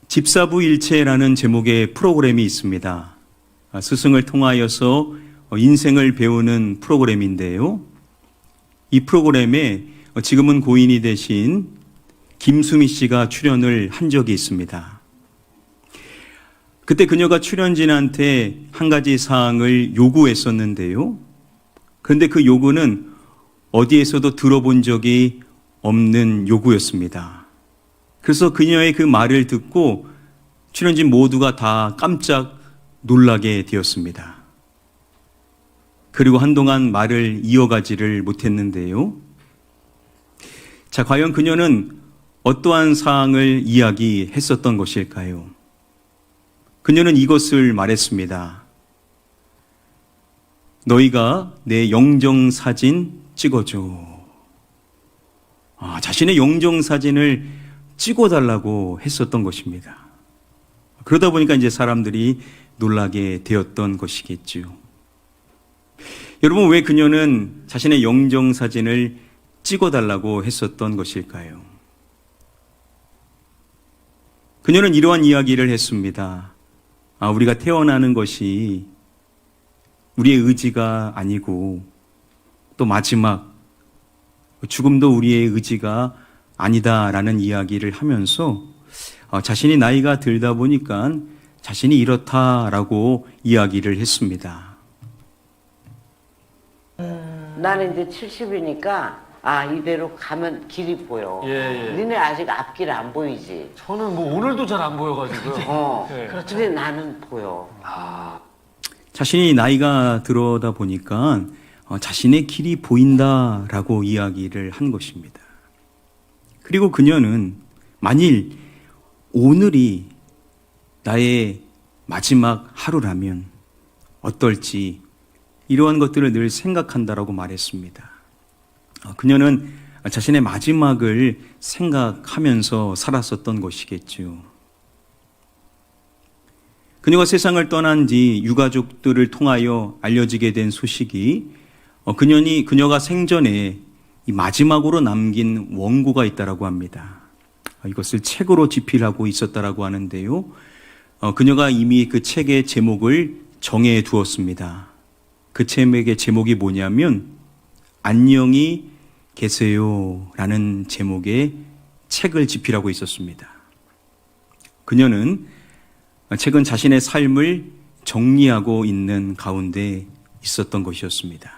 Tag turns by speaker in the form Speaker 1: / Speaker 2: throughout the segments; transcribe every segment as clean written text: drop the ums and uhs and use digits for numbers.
Speaker 1: 집사부일체라는 제목의 프로그램이 있습니다. 스승을 통하여서 인생을 배우는 프로그램인데요. 이 프로그램에 지금은 고인이 되신 김수미 씨가 출연을 한 적이 있습니다. 그때 그녀가 출연진한테 한 가지 사항을 요구했었는데요. 그런데 그 요구는 어디에서도 들어본 적이 없는 요구였습니다. 그래서 그녀의 그 말을 듣고 출연진 모두가 다 깜짝 놀라게 되었습니다. 그리고 한동안 말을 이어가지를 못했는데요. 자, 과연 그녀는 어떠한 사항을 이야기했었던 것일까요? 그녀는 이것을 말했습니다. 너희가 내 영정사진 찍어줘. 자신의 영정사진을 찍어달라고 했었던 것입니다. 그러다 보니까 이제 사람들이 놀라게 되었던 것이겠죠. 여러분, 왜 그녀는 자신의 영정사진을 찍어달라고 했었던 것일까요? 그녀는 이러한 이야기를 했습니다. 우리가 태어나는 것이 우리의 의지가 아니고 또 마지막 죽음도 우리의 의지가 아니다라는 이야기를 하면서 자신이 나이가 들다 보니까 자신이 이렇다라고 이야기를 했습니다.
Speaker 2: 나는 이제 70이니까 이대로 가면 길이 보여.
Speaker 3: 예.
Speaker 2: 니네 아직 앞길 안 보이지?
Speaker 3: 저는 뭐 오늘도 잘 안 보여가지고요. 예.
Speaker 2: 근데 나는 보여.
Speaker 1: 자신이 나이가 들어다 보니까 자신의 길이 보인다라고 이야기를 한 것입니다. 그리고 그녀는 만일 오늘이 나의 마지막 하루라면 어떨지 이러한 것들을 늘 생각한다라고 말했습니다. 그녀는 자신의 마지막을 생각하면서 살았었던 것이겠죠. 그녀가 세상을 떠난 뒤 유가족들을 통하여 알려지게 된 소식이 그녀가 생전에 이 마지막으로 남긴 원고가 있다라고 합니다. 이것을 책으로 집필하고 있었다라고 하는데요. 그녀가 이미 그 책의 제목을 정해 두었습니다. 그 책의 제목이 뭐냐면 안녕히 계세요라는 제목의 책을 집필하고 있었습니다. 그녀는 책은 자신의 삶을 정리하고 있는 가운데 있었던 것이었습니다.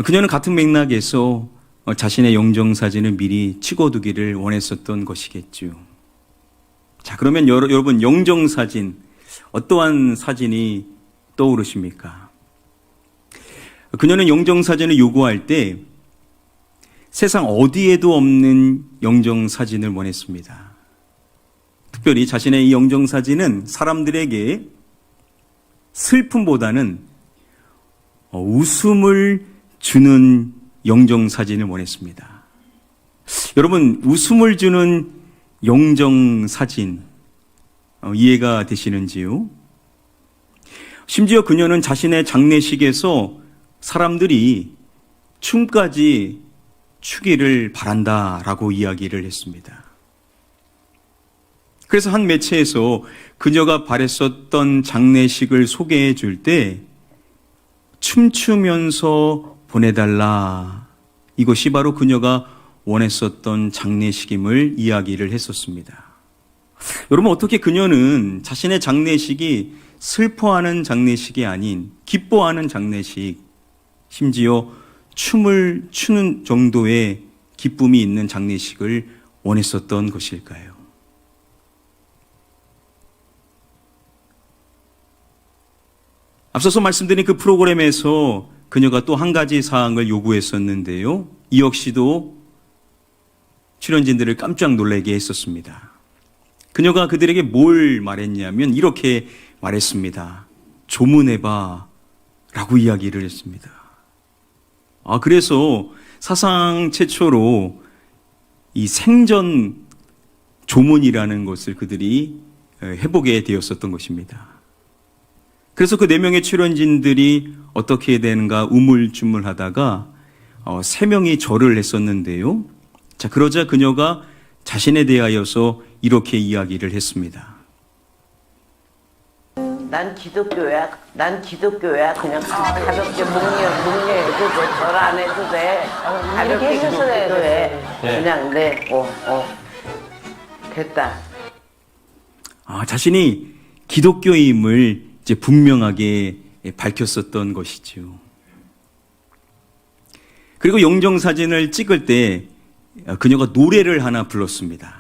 Speaker 1: 그녀는 같은 맥락에서 자신의 영정사진을 미리 찍어두기를 원했었던 것이겠죠. 자, 그러면 여러분, 영정사진, 어떠한 사진이 떠오르십니까? 그녀는 영정사진을 요구할 때 세상 어디에도 없는 영정사진을 원했습니다. 특별히 자신의 이 영정사진은 사람들에게 슬픔보다는 웃음을 주는 영정사진을 원했습니다. 여러분, 웃음을 주는 영정사진 이해가 되시는지요? 심지어 그녀는 자신의 장례식에서 사람들이 춤까지 추기를 바란다라고 이야기를 했습니다. 그래서 한 매체에서 그녀가 바랬었던 장례식을 소개해 줄 때 춤추면서 보내달라. 이것이 바로 그녀가 원했었던 장례식임을 이야기를 했었습니다. 여러분, 어떻게 그녀는 자신의 장례식이 슬퍼하는 장례식이 아닌 기뻐하는 장례식, 심지어 춤을 추는 정도의 기쁨이 있는 장례식을 원했었던 것일까요? 앞서서 말씀드린 그 프로그램에서 그녀가 또 한 가지 사항을 요구했었는데요. 이 역시도 출연진들을 깜짝 놀라게 했었습니다. 그녀가 그들에게 뭘 말했냐면 이렇게 말했습니다. 조문해봐 라고 이야기를 했습니다. 그래서 사상 최초로 이 생전 조문이라는 것을 그들이 해보게 되었었던 것입니다. 그래서 그 4명의 출연진들이 어떻게 되는가 우물쭈물하다가 3명이 절을 했었는데요. 자, 그러자 그녀가 자신에 대하여서 이렇게 이야기를 했습니다.
Speaker 2: 난 기독교야. 그냥 가볍게 묵념해도 돼. 절 안 해도 돼. 가볍게 기도해. 그냥 됐다.
Speaker 1: 자신이 기독교임을 이제 분명하게 밝혔었던 것이죠. 그리고 영정사진을 찍을 때 그녀가 노래를 하나 불렀습니다.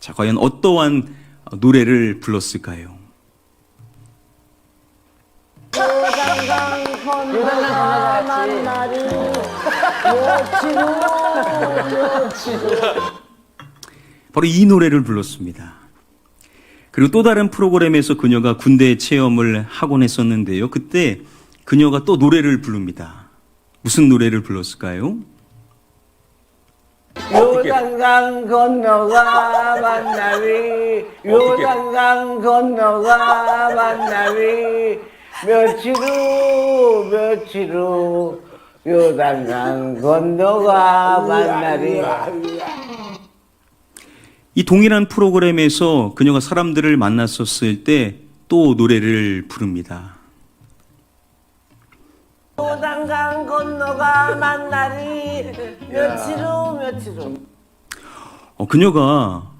Speaker 1: 자, 과연 어떠한 노래를 불렀을까요? 바로 이 노래를 불렀습니다. 그리고 또 다른 프로그램에서 그녀가 군대 체험을 하곤 했었는데요. 그때 그녀가 또 노래를 부릅니다. 무슨 노래를 불렀을까요?
Speaker 2: 요단강 건너가 만나리 요단강 건너가 만나리 며칠 후 요단강 건너가 만나리.
Speaker 1: 이 동일한 프로그램에서 그녀가 사람들을 만났었을 때 또 노래를 부릅니다.
Speaker 2: 요단강 건너가 만나리 며칠 후
Speaker 1: 그녀가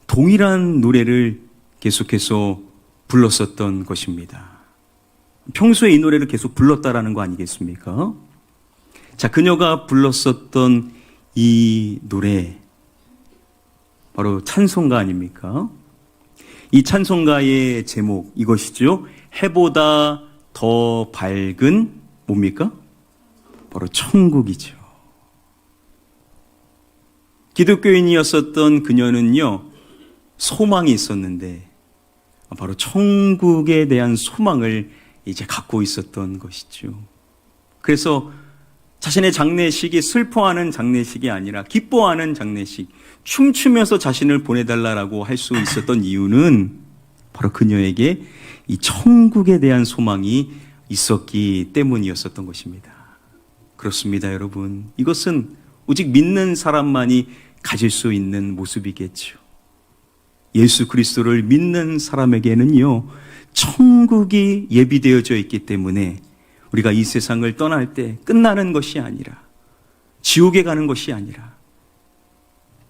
Speaker 1: 동일한 노래를 계속해서 불렀었던 것입니다. 평소에 이 노래를 계속 불렀다라는 거 아니겠습니까? 자, 그녀가 불렀었던 이 노래 바로 찬송가 아닙니까? 이 찬송가의 제목 이것이죠. 해보다 더 밝은 뭡니까? 바로 천국이죠. 기독교인이었었던 그녀는요, 소망이 있었는데 바로 천국에 대한 소망을 이제 갖고 있었던 것이죠. 그래서 자신의 장례식이 슬퍼하는 장례식이 아니라 기뻐하는 장례식, 춤추면서 자신을 보내달라고 할 수 있었던 이유는 바로 그녀에게 이 천국에 대한 소망이 있었기 때문이었었던 것입니다. 그렇습니다, 여러분. 이것은 오직 믿는 사람만이 가질 수 있는 모습이겠죠. 예수 그리스도를 믿는 사람에게는요, 천국이 예비되어져 있기 때문에 우리가 이 세상을 떠날 때 끝나는 것이 아니라, 지옥에 가는 것이 아니라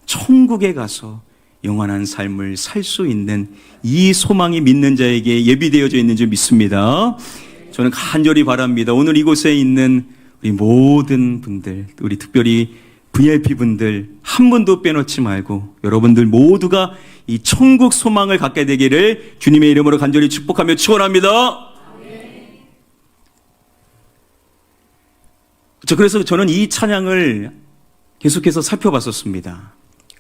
Speaker 1: 천국에 가서 영원한 삶을 살 수 있는 이 소망이 믿는 자에게 예비되어져 있는 줄 믿습니다. 저는 간절히 바랍니다. 오늘 이곳에 있는 우리 모든 분들, 우리 특별히 VIP 분들 한 분도 빼놓지 말고 여러분들 모두가 이 천국 소망을 갖게 되기를 주님의 이름으로 간절히 축복하며 축원합니다. 그래서 저는 이 찬양을 계속해서 살펴봤었습니다.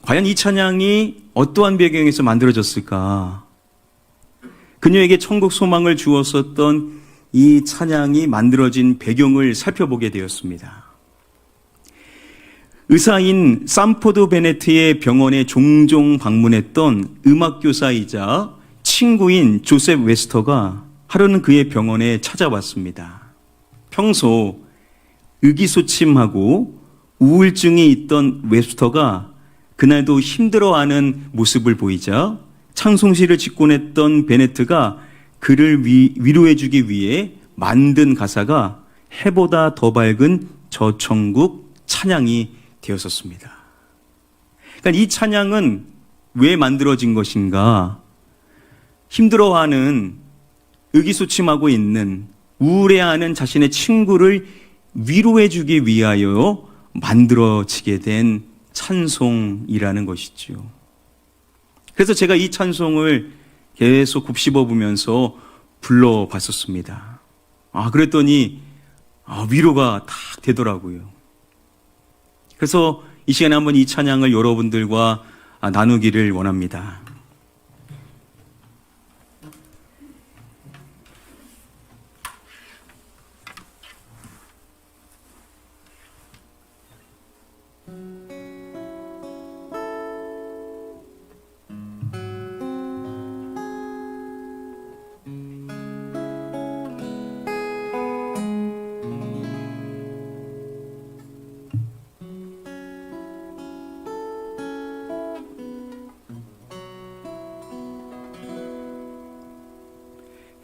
Speaker 1: 과연 이 찬양이 어떠한 배경에서 만들어졌을까? 그녀에게 천국 소망을 주었었던 이 찬양이 만들어진 배경을 살펴보게 되었습니다. 의사인 산포드 베네트의 병원에 종종 방문했던 음악교사이자 친구인 조셉 웨스터가 하루는 그의 병원에 찾아왔습니다. 평소 의기소침하고 우울증이 있던 웨스터가 그날도 힘들어하는 모습을 보이자 찬송시를 짓곤 했던 베네트가 그를 위로해주기 위해 만든 가사가 해보다 더 밝은 저 천국 찬양이 되었었습니다. 그러니까 이 찬양은 왜 만들어진 것인가? 힘들어하는, 의기소침하고 있는, 우울해하는 자신의 친구를 위로해주기 위하여 만들어지게 된 찬송이라는 것이죠. 그래서 제가 이 찬송을 계속 곱씹어 보면서 불러봤었습니다. 그랬더니 위로가 딱 되더라고요. 그래서 이 시간에 한번 이 찬양을 여러분들과 나누기를 원합니다.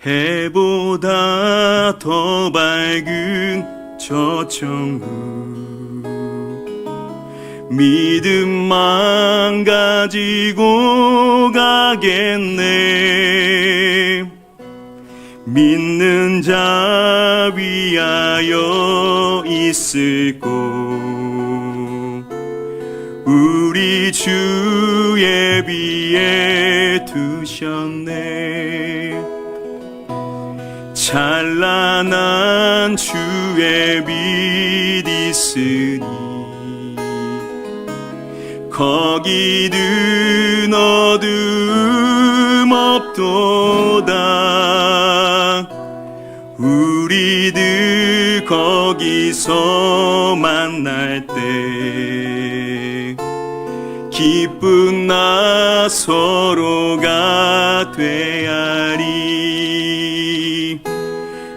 Speaker 1: 해보다 더 밝은 저 천국 믿음만 가지고 가겠네. 믿는 자 위하여 있을 곳 우리 주 예비해 두셨네. 찬란한 주의 빛 있으니 거기든 어둠 없도다. 우리들 거기서 만날 때 기쁜 나 서로가 되하리.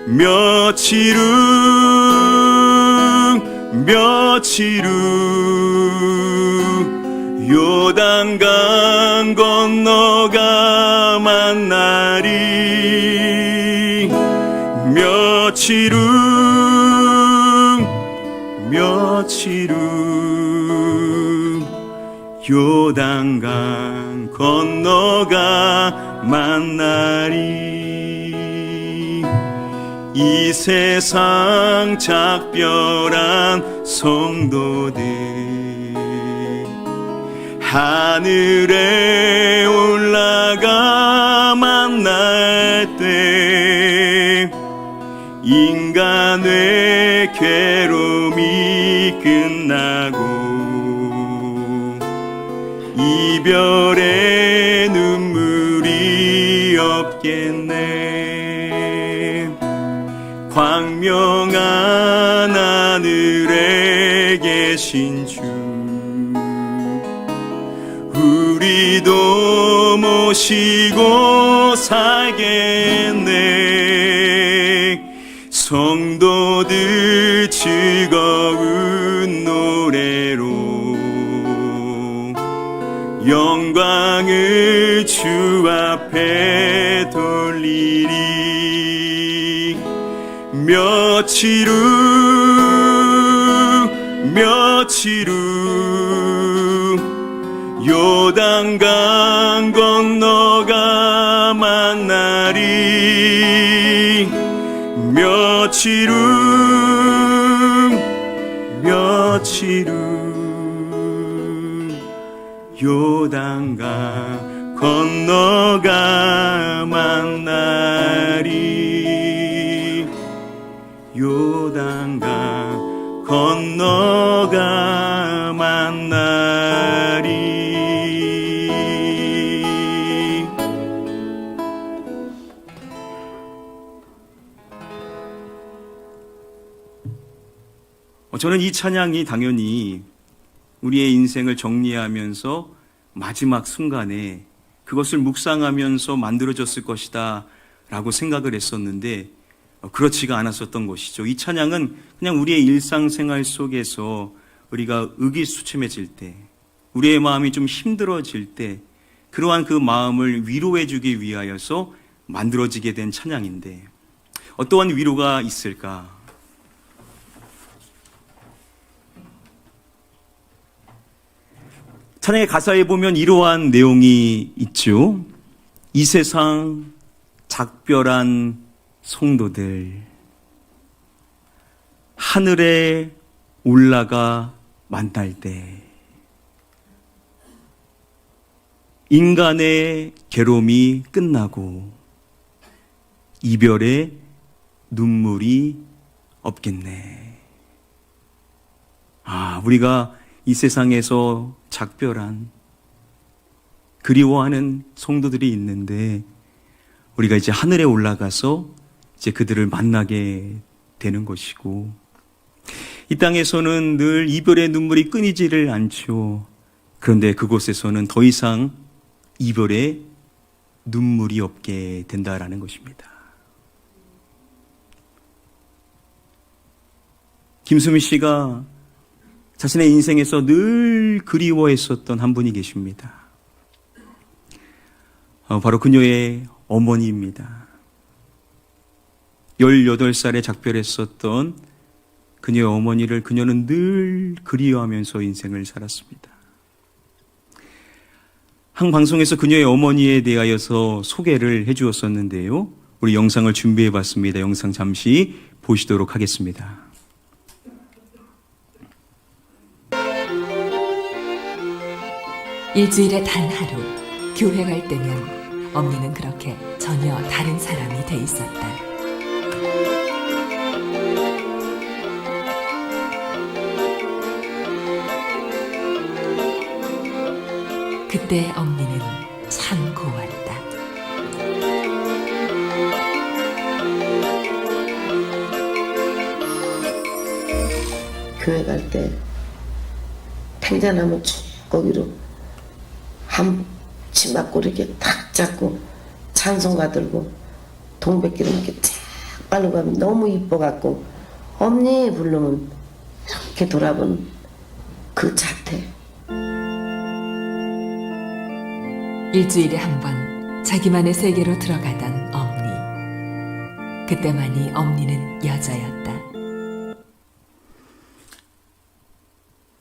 Speaker 1: 며칠 후 요단강 건너가 만나리. 며칠 후 요단강 건너가 만나리. 이 세상 작별한 성도들 하늘에 올라가 만날 때 인간의 괴로움이 끝나고 이별의 눈물이 없겠네. 광명한 하늘에 계신 주 우리도 모시고 살겠네. 성도들 즐거운 노래로 영광을 주 앞에 돌리리. 며칠 후 요단강 건너가 만나리. 며칠 후 요단강 건너가 만나리. 요단강 건너가 만나리. 저는 이 찬양이 당연히 우리의 인생을 정리하면서 마지막 순간에 그것을 묵상하면서 만들어졌을 것이다 라고 생각을 했었는데 그렇지가 않았었던 것이죠. 이 찬양은 그냥 우리의 일상생활 속에서 우리가 의기소침해질 때, 우리의 마음이 좀 힘들어질 때 그러한 그 마음을 위로해주기 위하여서 만들어지게 된 찬양인데 어떠한 위로가 있을까? 찬양의 가사에 보면 이러한 내용이 있죠. 이 세상 작별한 성도들 하늘에 올라가 만날 때 인간의 괴로움이 끝나고 이별의 눈물이 없겠네. 우리가 이 세상에서 작별한 그리워하는 성도들이 있는데 우리가 이제 하늘에 올라가서 이제 그들을 만나게 되는 것이고 이 땅에서는 늘 이별의 눈물이 끊이지를 않죠. 그런데 그곳에서는 더 이상 이별의 눈물이 없게 된다라는 것입니다. 김수미 씨가 자신의 인생에서 늘 그리워했었던 한 분이 계십니다. 바로 그녀의 어머니입니다. 18살에 작별했었던 그녀의 어머니를 그녀는 늘 그리워하면서 인생을 살았습니다. 한 방송에서 그녀의 어머니에 대하여서 소개를 해주었었는데요. 우리 영상을 준비해 봤습니다. 영상 잠시 보시도록 하겠습니다.
Speaker 4: 일주일에 단 하루 교회 갈 때면 엄니는 그렇게 전혀 다른 사람이 돼 있었다. 그때 엄니는 참 고왔다.
Speaker 5: 교회 갈 때 탱자나무 쭉 거기로 한 치맛고 이렇게 탁 잡고 찬송가 들고 동백기름 이렇게 쫙 바르고 가면 너무 이뻐갖고 엄니 부르면 이렇게 돌아본 그 자태.
Speaker 4: 일주일에 한 번 자기만의 세계로 들어가던 엄니. 그때만이 엄니는 여자였다.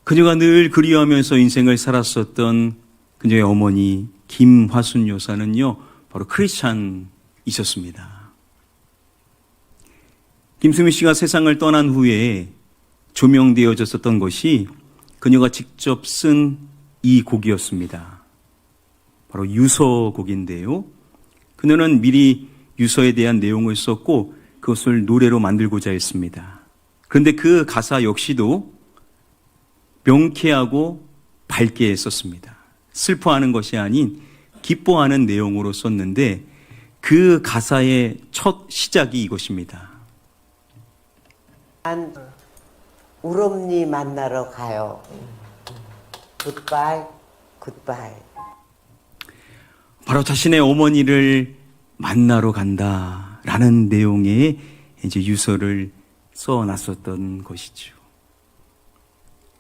Speaker 1: 그녀가 늘 그리워하면서 인생을 살았었던 그녀의 어머니 김화순 여사는요, 바로 크리스찬이셨습니다. 김수미 씨가 세상을 떠난 후에 조명되어졌었던 것이 그녀가 직접 쓴 이 곡이었습니다. 바로 유서곡인데요. 그녀는 미리 유서에 대한 내용을 썼고 그것을 노래로 만들고자 했습니다. 그런데 그 가사 역시도 명쾌하고 밝게 썼습니다. 슬퍼하는 것이 아닌 기뻐하는 내용으로 썼는데 그 가사의 첫 시작이 이것입니다.
Speaker 2: 난 우엄니 만나러 가요. 굿바이, 굿바이.
Speaker 1: 바로 자신의 어머니를 만나러 간다라는 내용의 이제 유서를 써놨었던 것이죠.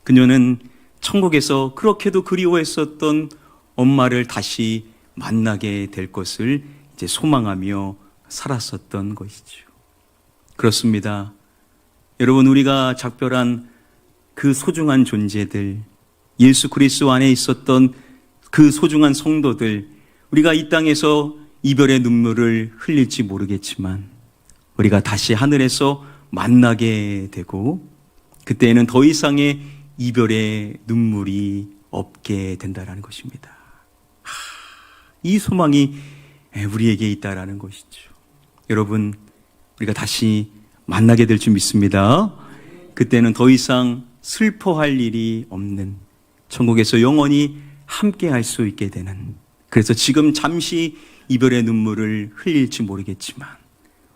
Speaker 1: 그녀는 천국에서 그렇게도 그리워했었던 엄마를 다시 만나게 될 것을 이제 소망하며 살았었던 것이죠. 그렇습니다. 여러분, 우리가 작별한 그 소중한 존재들, 예수 그리스도 안에 있었던 그 소중한 성도들, 우리가 이 땅에서 이별의 눈물을 흘릴지 모르겠지만 우리가 다시 하늘에서 만나게 되고 그때에는 더 이상의 이별의 눈물이 없게 된다라는 것입니다. 이 소망이 우리에게 있다라는 것이죠. 여러분, 우리가 다시 만나게 될 줄 믿습니다. 그때는 더 이상 슬퍼할 일이 없는 천국에서 영원히 함께 할 수 있게 되는, 그래서 지금 잠시 이별의 눈물을 흘릴지 모르겠지만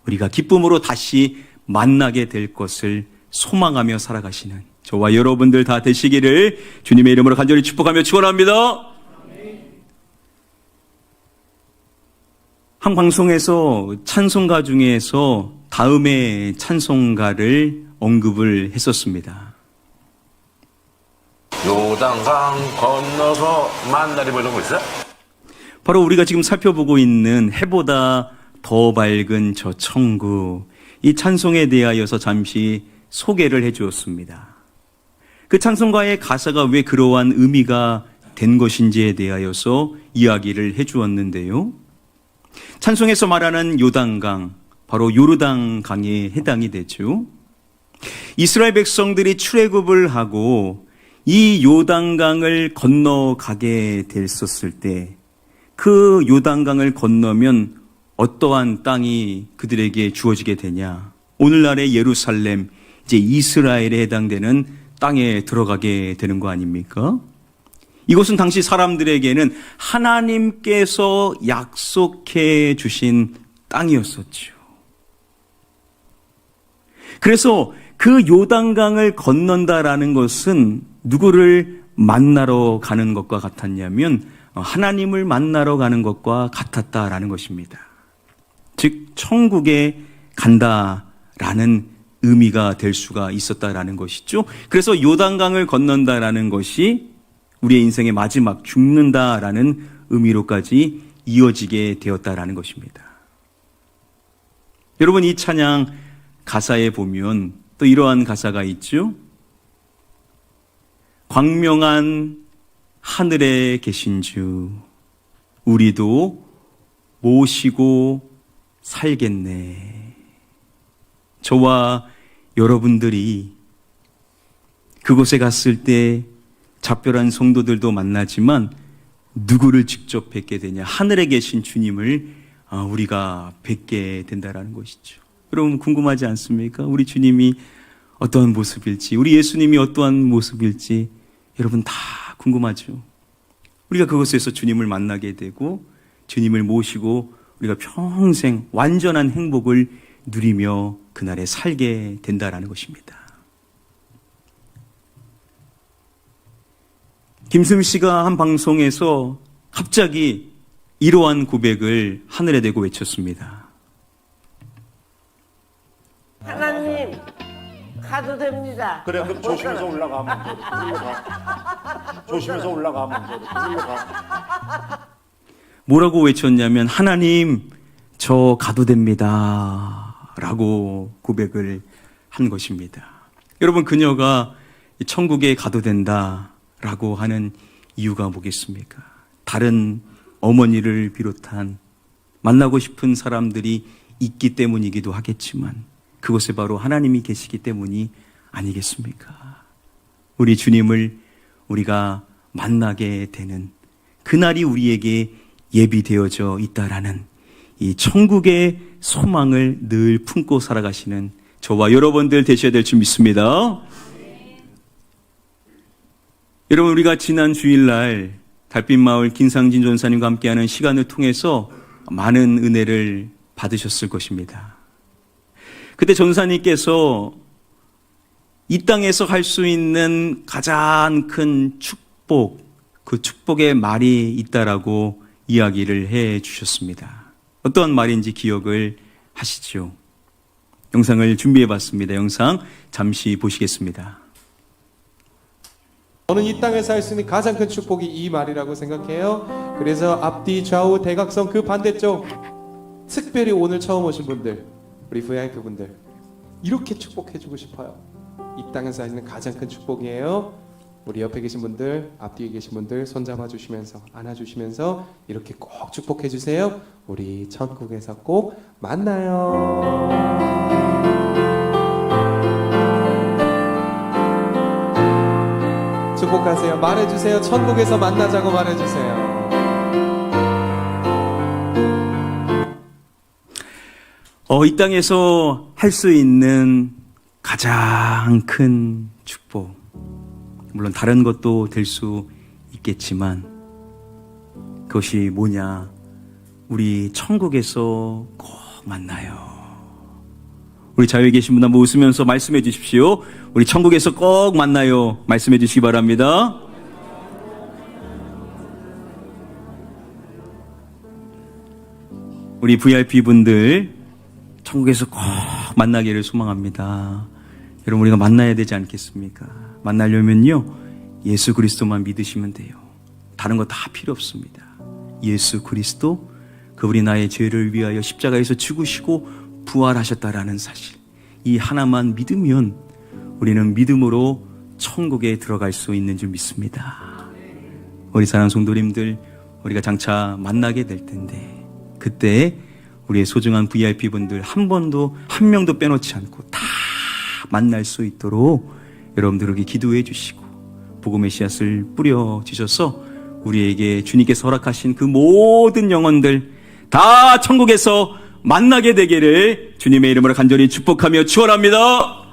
Speaker 1: 우리가 기쁨으로 다시 만나게 될 것을 소망하며 살아가시는 저와 여러분들 다 되시기를 주님의 이름으로 간절히 축복하며 축원합니다. 한 방송에서 찬송가 중에서 다음의 찬송가를 언급을 했었습니다.
Speaker 6: 요단강 건너서 만나리 뭐 이런 거 있어요?
Speaker 1: 바로 우리가 지금 살펴보고 있는 해보다 더 밝은 저 천국, 이 찬송에 대하여서 잠시 소개를 해 주었습니다. 그 찬송가의 가사가 왜 그러한 의미가 된 것인지에 대하여서 이야기를 해 주었는데요. 찬송에서 말하는 요단강, 바로 요르단강에 해당이 되죠. 이스라엘 백성들이 출애굽을 하고 이 요단강을 건너가게 됐었을 때 그 요단강을 건너면 어떠한 땅이 그들에게 주어지게 되냐? 오늘날의 예루살렘, 이제 이스라엘에 해당되는 땅에 들어가게 되는 거 아닙니까? 이것은 당시 사람들에게는 하나님께서 약속해 주신 땅이었었죠. 그래서 그 요단강을 건넌다라는 것은 누구를 만나러 가는 것과 같았냐면 하나님을 만나러 가는 것과 같았다라는 것입니다. 즉 천국에 간다라는 의미가 될 수가 있었다라는 것이죠. 그래서 요단강을 건넌다라는 것이 우리의 인생의 마지막 죽는다라는 의미로까지 이어지게 되었다라는 것입니다. 여러분, 이 찬양 가사에 보면 또 이러한 가사가 있죠. 광명한 하늘에 계신 주, 우리도 모시고 살겠네. 저와 여러분들이 그곳에 갔을 때 작별한 성도들도 만나지만 누구를 직접 뵙게 되냐? 하늘에 계신 주님을 우리가 뵙게 된다라는 것이죠. 여러분, 궁금하지 않습니까? 우리 주님이 어떠한 모습일지, 우리 예수님이 어떠한 모습일지 여러분 다 궁금하죠. 우리가 그곳에서 주님을 만나게 되고 주님을 모시고 우리가 평생 완전한 행복을 누리며 그날에 살게 된다라는 것입니다. 김수미 씨가 한 방송에서 갑자기 이러한 고백을 하늘에 대고 외쳤습니다.
Speaker 2: 하나님, 가도 됩니다.
Speaker 6: 그래, 그럼 조심해서 올라가면 돼. 올라가. 조심해서 올라가면 돼. 올라가.
Speaker 1: 뭐라고 외쳤냐면, 하나님, 저 가도 됩니다. 라고 고백을 한 것입니다. 여러분, 그녀가 천국에 가도 된다 라고 하는 이유가 뭐겠습니까? 다른 어머니를 비롯한 만나고 싶은 사람들이 있기 때문이기도 하겠지만 그곳에 바로 하나님이 계시기 때문이 아니겠습니까? 우리 주님을 우리가 만나게 되는 그날이 우리에게 예비되어져 있다라는 이 천국의 소망을 늘 품고 살아가시는 저와 여러분들 되셔야 될 줄 믿습니다. 여러분, 우리가 지난 주일날 달빛마을 김상진 전사님과 함께하는 시간을 통해서 많은 은혜를 받으셨을 것입니다. 그때 전사님께서 이 땅에서 할 수 있는 가장 큰 축복, 그 축복의 말이 있다라고 이야기를 해 주셨습니다. 어떠한 말인지 기억을 하시죠? 영상을 준비해 봤습니다. 영상 잠시 보시겠습니다.
Speaker 7: 저는 이 땅에서 할 수 있는 가장 큰 축복이 이 말이라고 생각해요. 그래서 앞뒤 좌우 대각선 그 반대쪽, 특별히 오늘 처음 오신 분들, 우리 VIP 분들 이렇게 축복해주고 싶어요. 이 땅에서 할 수 있는 가장 큰 축복이에요. 우리 옆에 계신 분들, 앞뒤에 계신 분들 손 잡아주시면서 안아주시면서 이렇게 꼭 축복해주세요. 우리 천국에서 꼭 만나요. 축복하세요. 말해주세요. 천국에서 만나자고 말해주세요.
Speaker 1: 이 땅에서 할 수 있는 가장 큰 축복, 물론 다른 것도 될 수 있겠지만 그것이 뭐냐? 우리 천국에서 꼭 만나요. 우리 자유에 계신 분 한번 웃으면서 말씀해 주십시오. 우리 천국에서 꼭 만나요. 말씀해 주시기 바랍니다. 우리 VIP 분들 천국에서 꼭 만나기를 소망합니다. 여러분, 우리가 만나야 되지 않겠습니까? 만나려면요, 예수 그리스도만 믿으시면 돼요. 다른 거 다 필요 없습니다. 예수 그리스도, 그분이 나의 죄를 위하여 십자가에서 죽으시고 부활하셨다라는 사실, 이 하나만 믿으면 우리는 믿음으로 천국에 들어갈 수 있는 줄 믿습니다. 우리 사랑하는 성도님들, 우리가 장차 만나게 될 텐데 그때 우리의 소중한 VIP 분들 한 명도 빼놓지 않고 다 만날 수 있도록 여러분들에게 기도해 주시고 복음의 씨앗을 뿌려 주셔서 우리에게 주님께서 허락하신 그 모든 영혼들 다 천국에서 만나게 되기를 주님의 이름으로 간절히 축복하며 축원합니다.